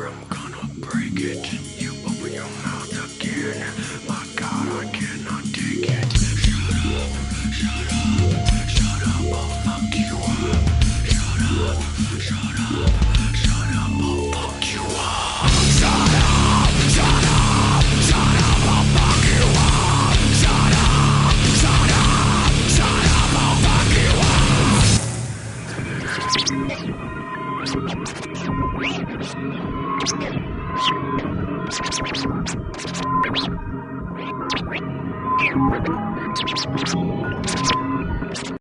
I'm gonna break it. You open your mouth again. My God, I cannot take it. Shut up, shut up, I'll fuck you up. Shut up, shut up, shut up, I'll fuck you up. Shut up, shut up, shut up, I'll fuck you up. Shut up, shut up, shut up, I'll fuck you up.